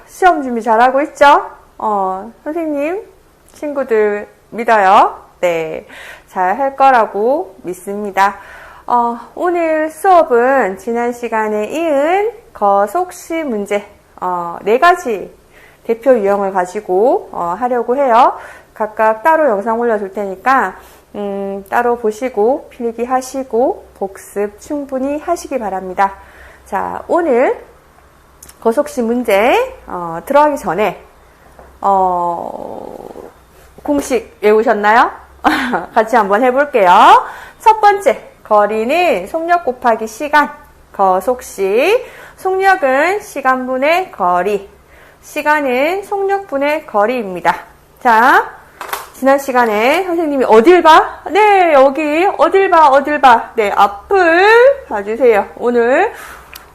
시험 준비 잘하고 있죠? 선생님, 친구들 믿어요. 네, 잘 할 거라고 믿습니다. 오늘 수업은 지난 시간에 이은 거속시 문제, 4가지 대표 유형을 가지고 하려고 해요. 각각 따로 영상 올려줄 테니까 따로 보시고 필기하시고 복습 충분히 하시기 바랍니다. 자, 오늘 거속시 문제 들어가기 전에 공식 외우셨나요? 같이 한번 해볼게요. 첫 번째, 거리는 속력 곱하기 시간, 거속시. 속력은 시간분의 거리, 시간은 속력분의 거리입니다. 자, 지난 시간에 선생님이 어딜 봐? 네, 여기 어딜 봐? 네, 앞을 봐주세요. 오늘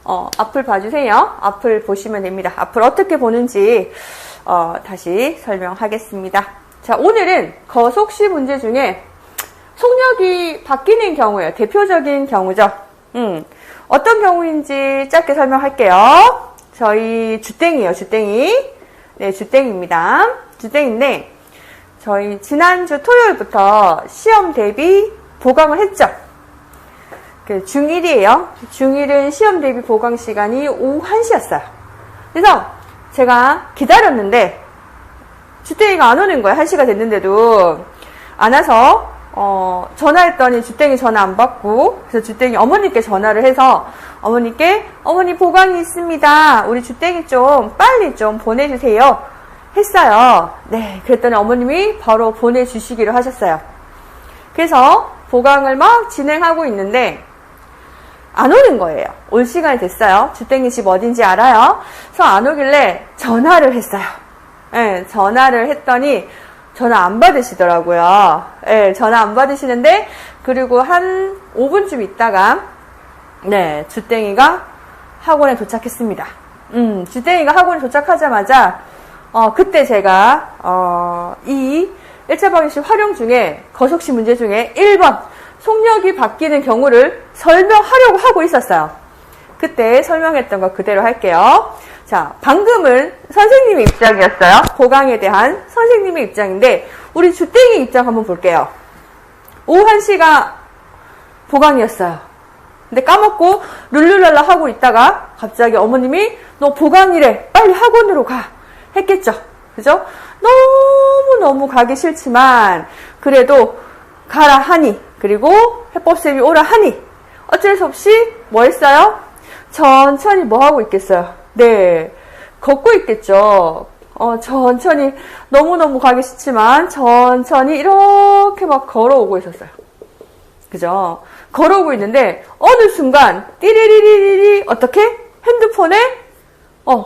앞을 봐주세요. 앞을 보시면 됩니다. 앞을 어떻게 보는지 다시 설명하겠습니다. 자, 오늘은 거속시 문제 중에 속력이 바뀌는 경우예요. 대표적인 경우죠. 어떤 경우인지 짧게 설명할게요. 저희 주땡이에요. 주땡이. 네, 주땡입니다. 주땡인데 저희 지난주 토요일부터 시험 대비 보강을 했죠. 중1이에요. 중1은 시험 대비 보강 시간이 오후 1시였어요. 그래서 제가 기다렸는데 주땡이가 안 오는 거예요. 1시가 됐는데도 안 와서 전화했더니 주땡이 전화 안 받고, 그래서 주땡이 어머니께 전화를 해서 어머니 보강이 있습니다. 우리 주땡이 좀 빨리 좀 보내주세요 했어요. 네, 그랬더니 어머님이 바로 보내주시기로 하셨어요. 그래서 보강을 막 진행하고 있는데 안 오는 거예요. 올 시간이 됐어요. 주땡이 집 어딘지 알아요. 그래서 안 오길래 전화를 했어요. 네, 전화를 했더니 전화 안 받으시더라고요. 네, 전화 안 받으시는데, 그리고 한 5분쯤 있다가, 네, 주땡이가 학원에 도착했습니다. 주땡이가 학원에 도착하자마자, 그때 제가, 이 1차 방정식 활용 중에, 거속시 문제 중에 1번, 속력이 바뀌는 경우를 설명하려고 하고 있었어요. 그때 설명했던 거 그대로 할게요. 자, 방금은 선생님의 입장이었어요. 보강에 대한 선생님의 입장인데 우리 주땡이 입장 한번 볼게요. 오후 1시가 보강이었어요. 근데 까먹고 룰루랄라 하고 있다가 갑자기 어머님이 너 보강이래. 빨리 학원으로 가. 했겠죠. 그죠? 너무너무 가기 싫지만 그래도 가라 하니, 그리고 해법쌤이 오라 하니 어쩔 수 없이 뭐 했어요? 천천히 뭐 하고 있겠어요? 네, 걷고 있겠죠. 천천히, 너무너무 가기 싫지만, 천천히 이렇게 막 걸어오고 있었어요. 그죠? 걸어오고 있는데, 어느 순간, 띠리리리리, 어떻게? 핸드폰에,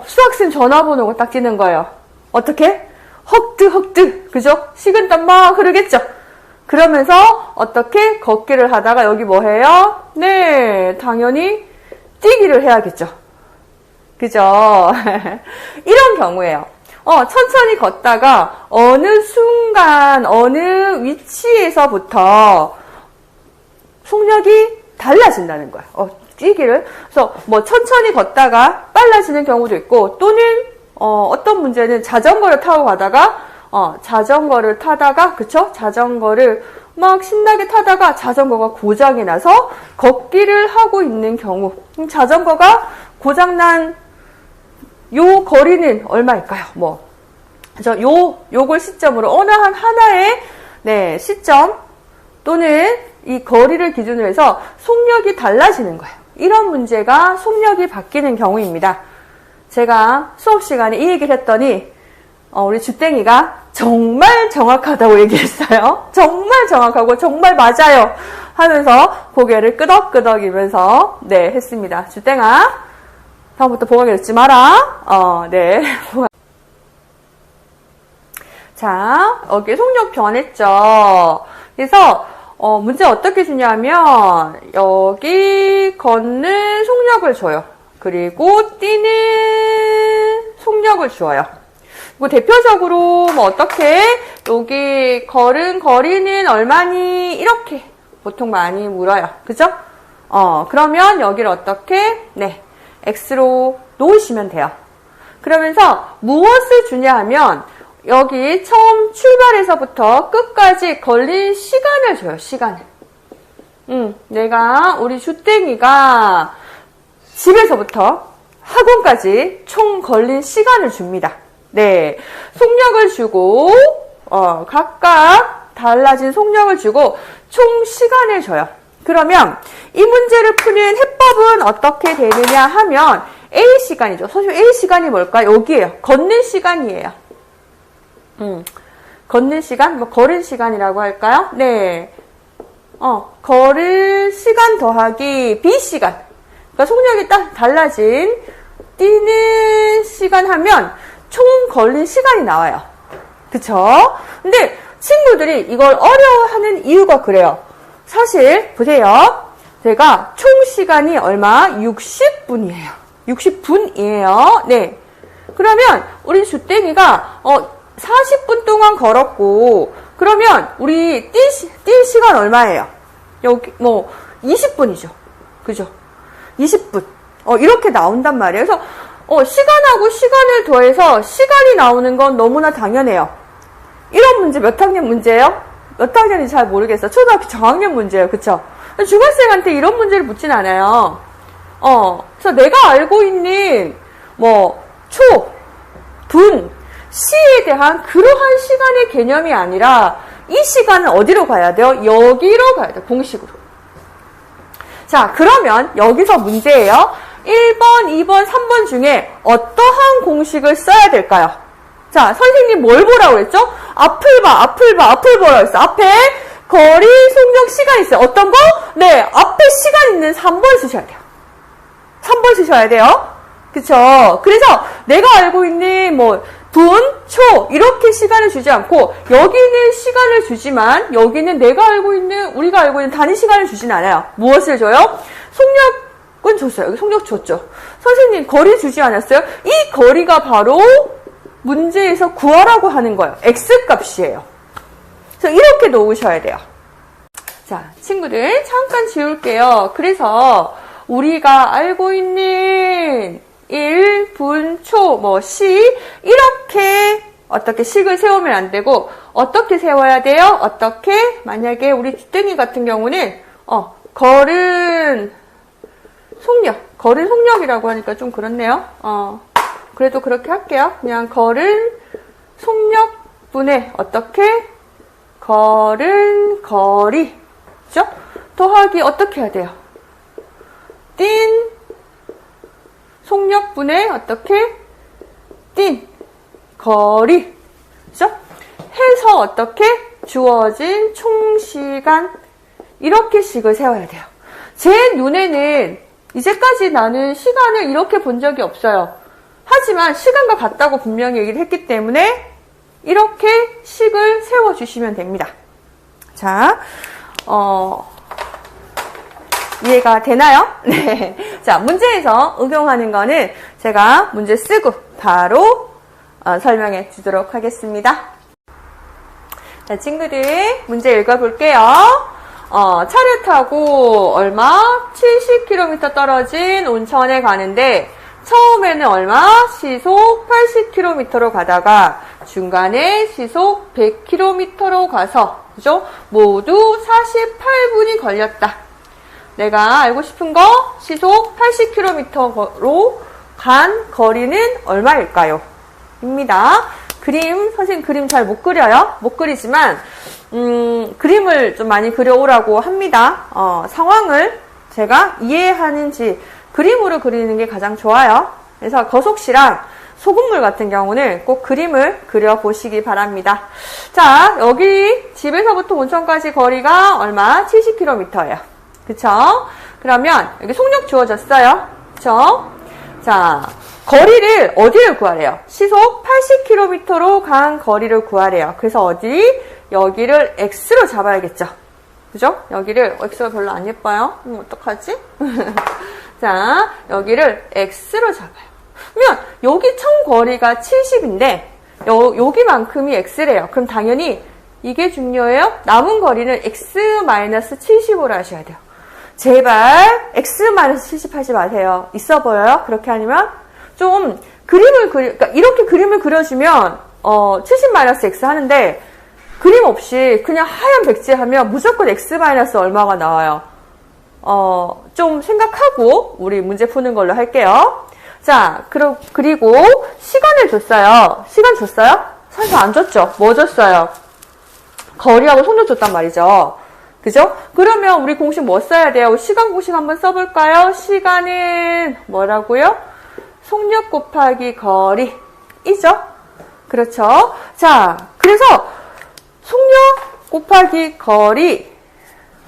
수학생 전화번호가 딱 뜨는 거예요. 어떻게? 헉드, 그죠? 식은땀 막 흐르겠죠? 그러면서, 어떻게? 걷기를 하다가 여기 뭐 해요? 네, 당연히, 뛰기를 해야겠죠. 그죠? 이런 경우예요. 천천히 걷다가 어느 순간, 어느 위치에서부터 속력이 달라진다는 거야. 뛰기를. 그래서 뭐 천천히 걷다가 빨라지는 경우도 있고, 또는, 어떤 문제는 자전거를 타고 가다가, 자전거를 타다가, 그쵸? 자전거를 막 신나게 타다가 자전거가 고장이 나서 걷기를 하고 있는 경우. 자전거가 고장난 요 거리는 얼마일까요? 요걸 시점으로 어느 하나의, 네, 시점 또는 이 거리를 기준으로 해서 속력이 달라지는 거예요. 이런 문제가 속력이 바뀌는 경우입니다. 제가 수업 시간에 이 얘기를 했더니, 우리 주땡이가 정말 정확하다고 얘기했어요. 정말 정확하고 정말 맞아요 하면서 고개를 끄덕끄덕이면서, 네, 했습니다. 주땡아, 다음부터 보강이 듣지 마라. 네. 자, 여기 속력 변했죠. 그래서, 문제 어떻게 주냐면, 여기 걷는 속력을 줘요. 그리고 뛰는 속력을 주어요. 그리고 대표적으로 뭐 어떻게, 여기 걸은 거리는 얼마니? 이렇게 보통 많이 물어요. 그죠? 그러면 여기를 어떻게? 네. x로 놓으시면 돼요. 그러면서 무엇을 주냐 하면 여기 처음 출발에서부터 끝까지 걸린 시간을 줘요. 시간을. 내가 우리 주땡이가 집에서부터 학원까지 총 걸린 시간을 줍니다. 네, 속력을 주고 각각 달라진 속력을 주고 총 시간을 줘요. 그러면 이 문제를 푸는 해법은 어떻게 되느냐 하면 A 시간이죠. 사실 A 시간이 뭘까요? 여기에요. 걷는 시간이에요. 걷는 시간, 뭐 걸은 시간이라고 할까요? 네. 걸을 시간 더하기 B 시간. 그러니까 속력이 딱 달라진 뛰는 시간 하면 총 걸린 시간이 나와요. 그쵸? 근데 친구들이 이걸 어려워하는 이유가 그래요. 사실 보세요. 제가 총 시간이 얼마? 60분이에요. 60분이에요. 네. 그러면 우리 주땡이가 40분 동안 걸었고 그러면 우리 뛸 시간 얼마예요? 여기 20분이죠. 그죠? 20분. 이렇게 나온단 말이에요. 그래서 시간하고 시간을 더해서 시간이 나오는 건 너무나 당연해요. 이런 문제 몇 학년 문제예요? 몇 학년인지 잘 모르겠어요. 초등학교 저학년 문제예요. 그쵸? 중학생한테 이런 문제를 묻진 않아요. 그래서 내가 알고 있는 초, 분, 시에 대한 그러한 시간의 개념이 아니라 이 시간은 어디로 가야 돼요? 여기로 가야 돼요. 공식으로. 자, 그러면 여기서 문제예요. 1번, 2번, 3번 중에 어떠한 공식을 써야 될까요? 자, 선생님 뭘 보라고 했죠? 앞을 보라고 했어. 앞에 거리, 속력, 시간 있어요. 어떤 거? 네, 앞에 시간 있는 3번 쓰셔야 돼요. 3번 쓰셔야 돼요. 그쵸? 그래서 내가 알고 있는 분, 초 이렇게 시간을 주지 않고 여기는 시간을 주지만 여기는 우리가 알고 있는 단위 시간을 주진 않아요. 무엇을 줘요? 속력은 줬어요. 여기 속력 줬죠. 선생님 거리 주지 않았어요? 이 거리가 바로 문제에서 구하라고 하는 거예요. x 값이에요. 그래서 이렇게 놓으셔야 돼요. 자, 친구들 잠깐 지울게요. 그래서 우리가 알고 있는 1, 분, 초, 시 이렇게 어떻게 식을 세우면 안 되고 어떻게 세워야 돼요? 어떻게? 만약에 우리 주땡이 같은 경우는 걸은 속력이라고 하니까 좀 그렇네요. 그래도 그렇게 할게요. 그냥 걸은 속력분의 어떻게? 걸은 거리. 그죠? 더하기 어떻게 해야 돼요? 뛴 속력분의 어떻게? 뛴 거리. 그죠? 해서 어떻게? 주어진 총시간. 이렇게 식을 세워야 돼요. 제 눈에는 이제까지 나는 시간을 이렇게 본 적이 없어요. 하지만 시간과 같다고 분명히 얘기를 했기 때문에 이렇게 식을 세워주시면 됩니다. 자, 이해가 되나요? 네. 자, 문제에서 응용하는 거는 제가 문제 쓰고 바로 설명해 주도록 하겠습니다. 자, 친구들 문제 읽어볼게요. 차를 타고 얼마? 70km 떨어진 온천에 가는데 처음에는 얼마? 시속 80km로 가다가 중간에 시속 100km로 가서 그죠? 모두 48분이 걸렸다. 내가 알고 싶은 거 시속 80km로 간 거리는 얼마일까요? 입니다. 선생님 그림 잘 못 그려요. 못 그리지만 그림을 좀 많이 그려오라고 합니다. 상황을 제가 이해하는지 그림으로 그리는 게 가장 좋아요. 그래서 거속시랑 소금물 같은 경우는 꼭 그림을 그려보시기 바랍니다. 자, 여기 집에서부터 온천까지 거리가 얼마? 70km예요. 그쵸? 그러면 여기 속력 주어졌어요. 그쵸? 자, 거리를 어디를 구하래요? 시속 80km로 간 거리를 구하래요. 그래서 여기를 x로 잡아야겠죠. 그죠? 여기를 x가 별로 안 예뻐요. 어떡하지? 자, 여기를 x로 잡아요. 그러면 여기 총 거리가 70인데 여기만큼이 x래요. 그럼 당연히 이게 중요해요. 남은 거리는 x-75로 하셔야 돼요. 제발 x-70 하지 마세요. 있어 보여요? 그렇게 아니면 좀 그러니까 이렇게 그림을 그려주면 70-x 하는데 그림 없이 그냥 하얀 백지 하면 무조건 x- 얼마가 나와요. 좀 생각하고 우리 문제 푸는 걸로 할게요. 자, 그리고 시간을 줬어요. 시간 줬어요? 사실 안 줬죠. 뭐 줬어요? 거리하고 속력 줬단 말이죠. 그죠? 그러면 우리 공식 뭐 써야 돼요? 시간 공식 한번 써볼까요? 시간은 뭐라고요? 속력 곱하기 거리이죠? 그렇죠? 자, 그래서 속력 곱하기 거리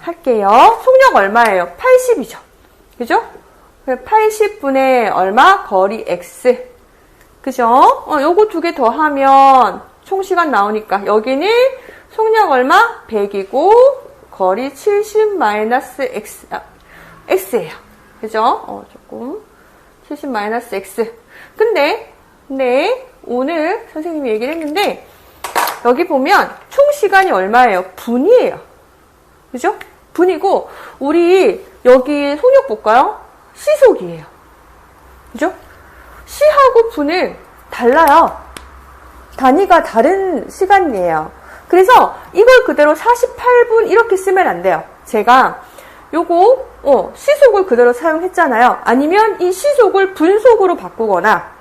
할게요. 속력 얼마예요? 80이죠. 그죠? 80분의 얼마? 거리 x. 그죠? 요거 두 개 더하면 총 시간 나오니까 여기는 속력 얼마? 100이고 거리 70-x, x예요. 그죠? 조금 70-x. 근데 오늘 선생님이 얘기를 했는데 여기 보면 총 시간이 얼마예요? 분이에요. 그죠? 분이고 우리 여기 속력 볼까요? 시속이에요. 그죠? 시하고 분은 달라요. 단위가 다른 시간이에요. 그래서 이걸 그대로 48분 이렇게 쓰면 안 돼요. 제가 요거 시속을 그대로 사용했잖아요. 아니면 이 시속을 분속으로 바꾸거나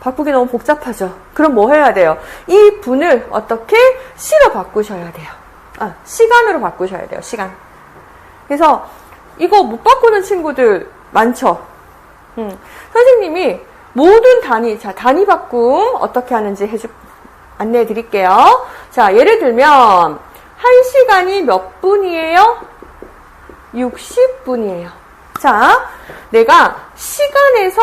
바꾸기 너무 복잡하죠. 그럼 뭐 해야 돼요? 이 분을 어떻게 시로 바꾸셔야 돼요. 시간으로 바꾸셔야 돼요. 시간. 그래서 이거 못 바꾸는 친구들 많죠. 선생님이 모든 단위, 자, 단위 바꿈 어떻게 하는지 안내해 드릴게요. 자, 예를 들면 1시간이 몇 분이에요? 60분이에요. 자, 내가 시간에서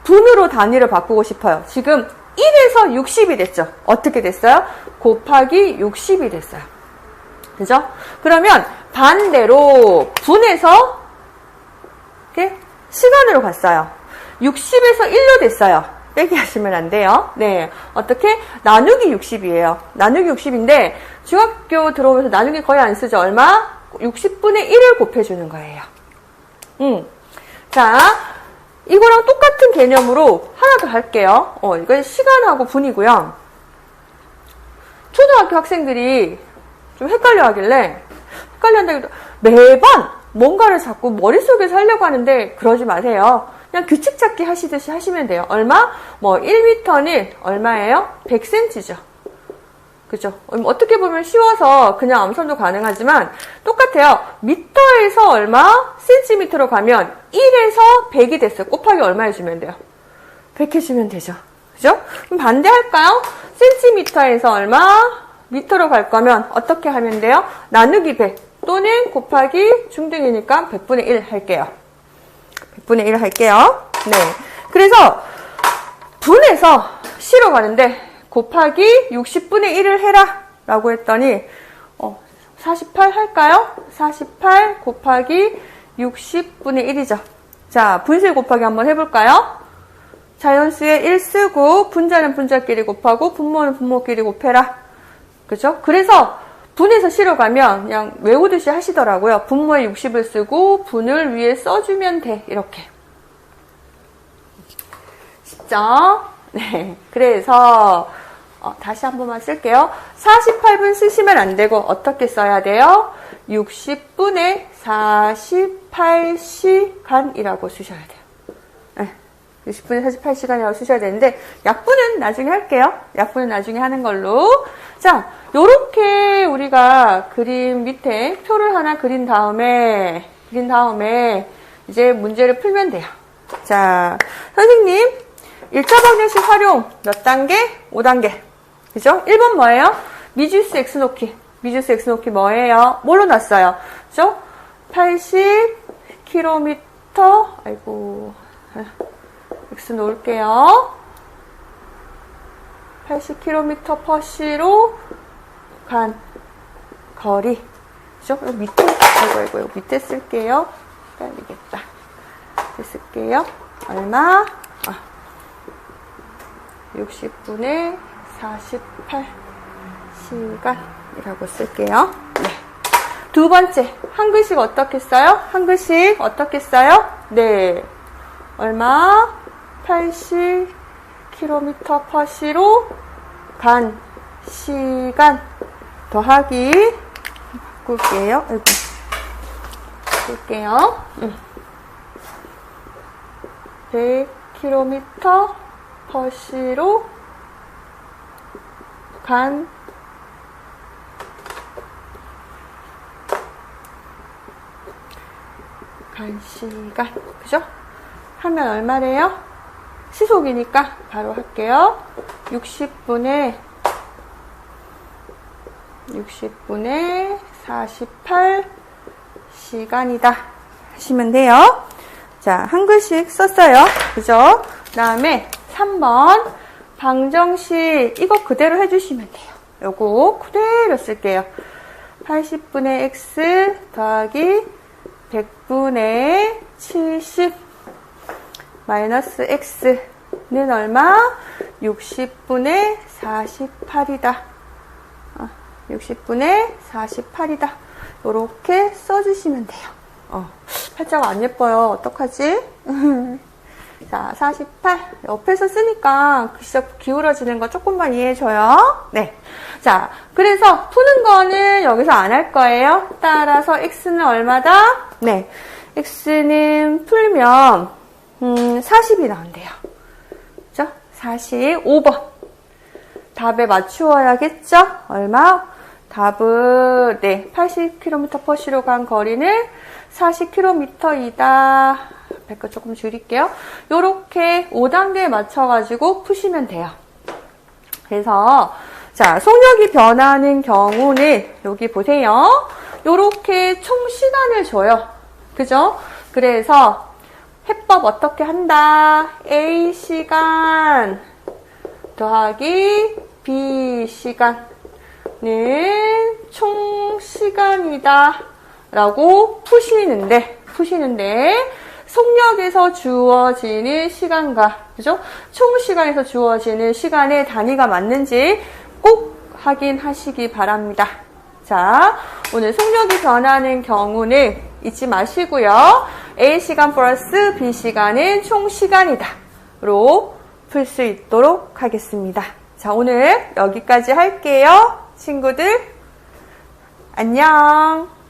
분으로 단위를 바꾸고 싶어요. 지금 1에서 60이 됐죠? 어떻게 됐어요? 곱하기 60이 됐어요. 그죠? 그러면 반대로 분에서 이렇게 시간으로 갔어요. 60에서 1로 됐어요. 빼기 하시면 안 돼요. 네. 어떻게? 나누기 60이에요. 나누기 60인데 중학교 들어오면서 나누기 거의 안 쓰죠. 얼마? 60분의 1을 곱해주는 거예요. 자, 이거랑 똑같은 개념으로 하나 더 할게요. 이건 시간하고 분이고요. 초등학교 학생들이 좀 헷갈려 하길래 헷갈려한다기도 매번 뭔가를 자꾸 머릿속에서 하려고 하는데 그러지 마세요. 그냥 규칙 찾기 하시듯이 하시면 돼요. 얼마? 1m는 얼마예요? 100cm죠. 그죠? 어떻게 보면 쉬워서 그냥 암산도 가능하지만 똑같아요. 미터에서 얼마? 센티미터로 가면 1에서 100이 됐어요. 곱하기 얼마 해주면 돼요? 100 해주면 되죠. 그죠? 그럼 반대할까요? 센티미터에서 얼마? 미터로 갈 거면 어떻게 하면 돼요? 나누기 100 또는 곱하기 중등이니까 100분의 1 할게요. 100분의 1 할게요. 네. 그래서 분에서 시로 가는데 곱하기 60분의 1을 해라 라고 했더니 48 할까요? 48 곱하기 60분의 1이죠. 자, 분수의 곱하기 한번 해볼까요? 자연수에 1 쓰고 분자는 분자끼리 곱하고 분모는 분모끼리 곱해라. 그죠? 그래서 분에서 시로 가면 그냥 외우듯이 하시더라고요. 분모에 60을 쓰고 분을 위에 써주면 돼. 이렇게. 쉽죠? 네. 그래서 다시 한 번만 쓸게요. 48분 쓰시면 안 되고 어떻게 써야 돼요? 60분의 48시간이라고 쓰셔야 돼요. 네. 60분의 48시간이라고 쓰셔야 되는데 약분은 나중에 할게요. 약분은 나중에 하는 걸로. 자, 요렇게 우리가 그림 밑에 표를 하나 그린 다음에 이제 문제를 풀면 돼요. 자, 선생님 1차 방정식 활용 몇 단계? 5단계. 그죠? 1번 뭐예요? 미지수 x 놓기. 미지수 x 놓기 뭐예요? 뭘로 놨어요? 그죠? 80km, 아이고, x 놓을게요. 80km/sh로 간 거리. 그죠? 밑에, 아이고, 밑에 쓸게요. 헷갈리겠다. 밑에 쓸게요. 얼마? 60분의 48시간이라고 쓸게요. 네. 두 번째, 한 글씩 어떻게 써요? 한 글씩 어떻게 써요? 네. 얼마? 80km/sh로 간 시간 더하기 바꿀게요. 아이고. 바꿀게요. 100km/sh로 간 시간. 그죠? 하면 얼마래요? 시속이니까 바로 할게요. 60분의 48시간이다. 하시면 돼요. 자, 한 글씩 썼어요. 그죠? 그 다음에 3번 방정식 이거 그대로 해주시면 돼요. 요거 그대로 쓸게요. 80분의 x 더하기 100분의 70 마이너스 x는 얼마? 60분의 48이다. 60분의 48이다. 요렇게 써주시면 돼요. 팔자가 안 예뻐요. 어떡하지? 자, 48. 옆에서 쓰니까 글씨가 기울어지는 거 조금만 이해해줘요. 네. 자, 그래서 푸는 거는 여기서 안 할 거예요. 따라서 x는 얼마다? 네. x는 풀면, 40이 나온대요. 그죠? 45번. 답에 맞추어야겠죠? 얼마? 답은, 네. 80km/sh로 간 거리는 40km이다. 100거 조금 줄일게요. 요렇게 5단계에 맞춰가지고 푸시면 돼요. 그래서, 자, 속력이 변하는 경우는, 여기 보세요. 요렇게 총 시간을 줘요. 그죠? 그래서, 해법 어떻게 한다? A 시간 더하기 B 시간은 총 시간이다. 라고 푸시는데, 속력에서 주어지는 시간과, 그죠? 총 시간에서 주어지는 시간의 단위가 맞는지 꼭 확인하시기 바랍니다. 자, 오늘 속력이 변하는 경우는 잊지 마시고요. A시간 플러스 B시간은 총 시간이다. 로 풀 수 있도록 하겠습니다. 자, 오늘 여기까지 할게요. 친구들, 안녕.